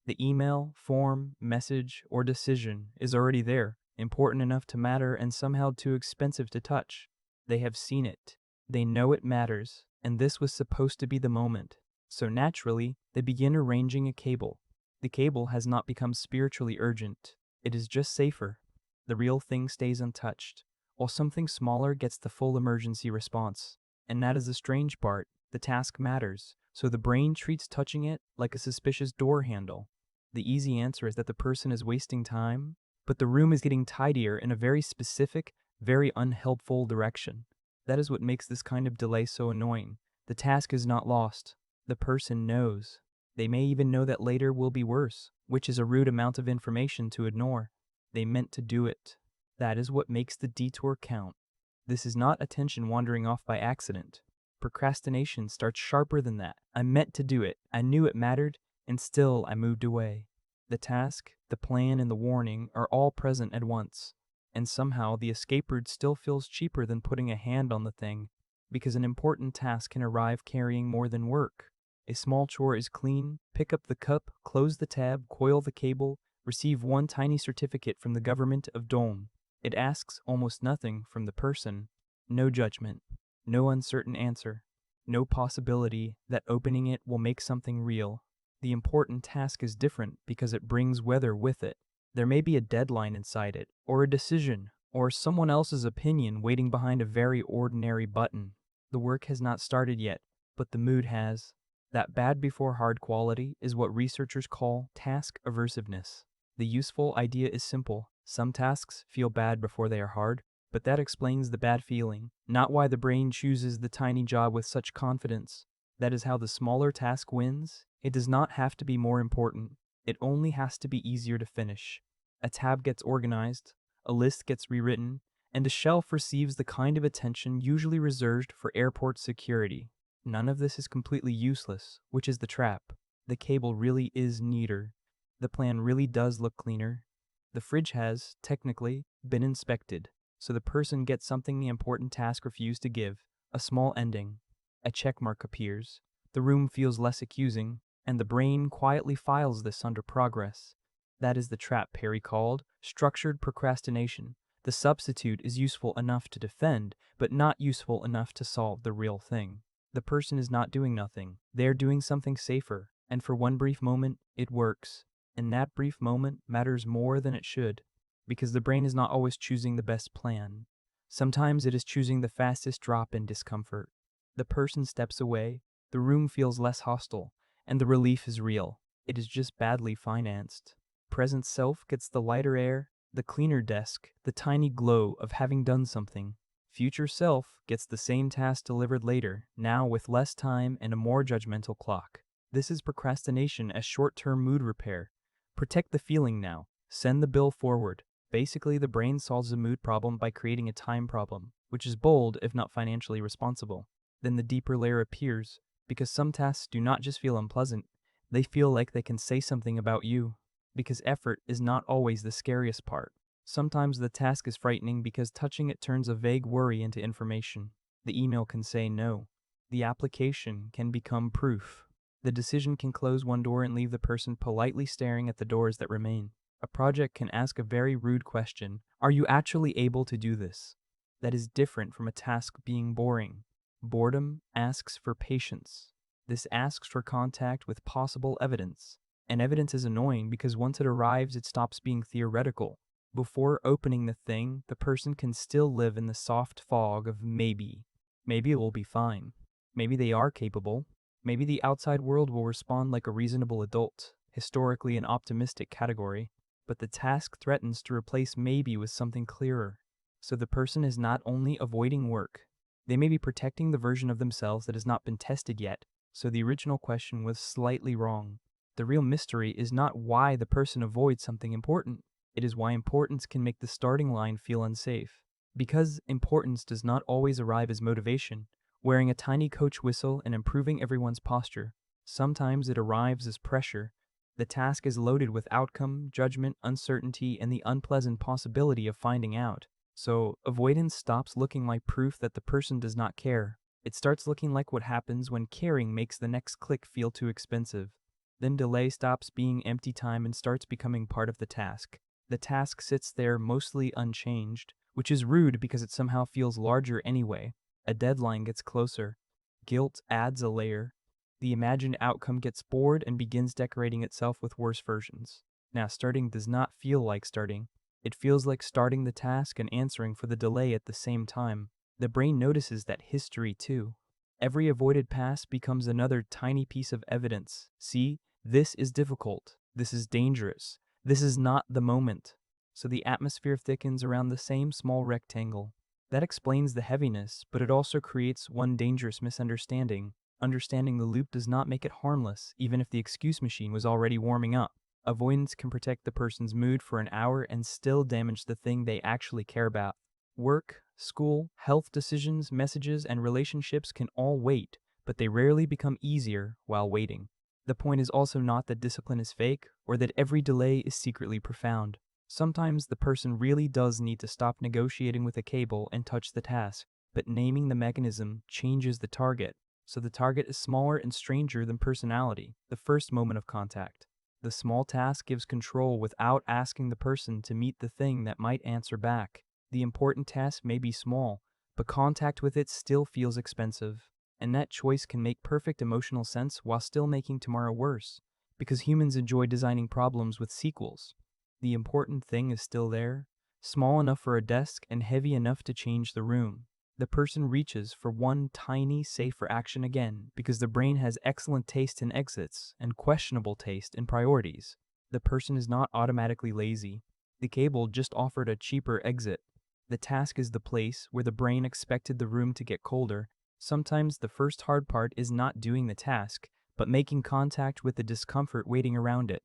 The email, form, message, or decision is already there, important enough to matter and somehow too expensive to touch. They have seen it. They know it matters, and this was supposed to be the moment. So naturally, they begin arranging a cable. The cable has not become spiritually urgent. It is just safer. The real thing stays untouched, while something smaller gets the full emergency response. And that is the strange part. The task matters, so the brain treats touching it like a suspicious door handle. The easy answer is that the person is wasting time, but the room is getting tidier in a very specific, very unhelpful direction. That is what makes this kind of delay so annoying. The task is not lost. The person knows. They may even know that later will be worse, which is a rude amount of information to ignore. They meant to do it. That is what makes the detour count. This is not attention wandering off by accident. Procrastination starts sharper than that. I meant to do it. I knew it mattered, and still I moved away. The task, the plan, and the warning are all present at once. And somehow the escape route still feels cheaper than putting a hand on the thing, because an important task can arrive carrying more than work. A small chore is clean, pick up the cup, close the tab, coil the cable, receive one tiny certificate from the government of Dome. It asks almost nothing from the person. No judgment, no uncertain answer, no possibility that opening it will make something real. The important task is different because it brings weather with it. There may be a deadline inside it, or a decision, or someone else's opinion waiting behind a very ordinary button. The work has not started yet, but the mood has. That bad before hard quality is what researchers call task aversiveness. The useful idea is simple. Some tasks feel bad before they are hard, but that explains the bad feeling, not why the brain chooses the tiny job with such confidence. That is how the smaller task wins. It does not have to be more important. It only has to be easier to finish. A tab gets organized, a list gets rewritten, and a shelf receives the kind of attention usually reserved for airport security. None of this is completely useless, which is the trap. The cable really is neater. The plan really does look cleaner. The fridge has, technically, been inspected, so the person gets something the important task refused to give, a small ending. A checkmark appears. The room feels less accusing, and the brain quietly files this under progress. That is the trap Perry called structured procrastination. The substitute is useful enough to defend, but not useful enough to solve the real thing. The person is not doing nothing. They are doing something safer, and for one brief moment, it works. And that brief moment matters more than it should, because the brain is not always choosing the best plan. Sometimes it is choosing the fastest drop in discomfort. The person steps away, the room feels less hostile, and the relief is real. It is just badly financed. Present self gets the lighter air, the cleaner desk, the tiny glow of having done something. Future self gets the same task delivered later, now with less time and a more judgmental clock. This is procrastination as short-term mood repair. Protect the feeling now. Send the bill forward. Basically, the brain solves a mood problem by creating a time problem, which is bold if not financially responsible. Then the deeper layer appears, because some tasks do not just feel unpleasant, they feel like they can say something about you. Because effort is not always the scariest part. Sometimes the task is frightening because touching it turns a vague worry into information. The email can say no. The application can become proof. The decision can close one door and leave the person politely staring at the doors that remain. A project can ask a very rude question. Are you actually able to do this? That is different from a task being boring. Boredom asks for patience. This asks for contact with possible evidence. And evidence is annoying because once it arrives, it stops being theoretical. Before opening the thing, the person can still live in the soft fog of maybe. Maybe it will be fine. Maybe they are capable. Maybe the outside world will respond like a reasonable adult, historically an optimistic category. But the task threatens to replace maybe with something clearer. So the person is not only avoiding work, they may be protecting the version of themselves that has not been tested yet, so the original question was slightly wrong. The real mystery is not why the person avoids something important. It is why importance can make the starting line feel unsafe. Because importance does not always arrive as motivation, wearing a tiny coach whistle and improving everyone's posture. Sometimes it arrives as pressure. The task is loaded with outcome, judgment, uncertainty, and the unpleasant possibility of finding out. So, avoidance stops looking like proof that the person does not care. It starts looking like what happens when caring makes the next click feel too expensive. Then delay stops being empty time and starts becoming part of the task. The task sits there mostly unchanged, which is rude because it somehow feels larger anyway. A deadline gets closer. Guilt adds a layer. The imagined outcome gets bored and begins decorating itself with worse versions. Now, starting does not feel like starting. It feels like starting the task and answering for the delay at the same time. The brain notices that history too. Every avoided pass becomes another tiny piece of evidence. See, this is difficult. This is dangerous. This is not the moment. So the atmosphere thickens around the same small rectangle. That explains the heaviness, but it also creates one dangerous misunderstanding. Understanding the loop does not make it harmless, even if the excuse machine was already warming up. Avoidance can protect the person's mood for an hour and still damage the thing they actually care about. Work, school, health decisions, messages, and relationships can all wait, but they rarely become easier while waiting. The point is also not that discipline is fake or that every delay is secretly profound. Sometimes the person really does need to stop negotiating with a cable and touch the task, but naming the mechanism changes the target, so the target is smaller and stranger than personality, the first moment of contact. The small task gives control without asking the person to meet the thing that might answer back. The important task may be small, but contact with it still feels expensive. And that choice can make perfect emotional sense while still making tomorrow worse, because humans enjoy designing problems with sequels. The important thing is still there, small enough for a desk and heavy enough to change the room. The person reaches for one tiny, safer action again because the brain has excellent taste in exits and questionable taste in priorities. The person is not automatically lazy. The cable just offered a cheaper exit. The task is the place where the brain expected the room to get colder. Sometimes the first hard part is not doing the task, but making contact with the discomfort waiting around it.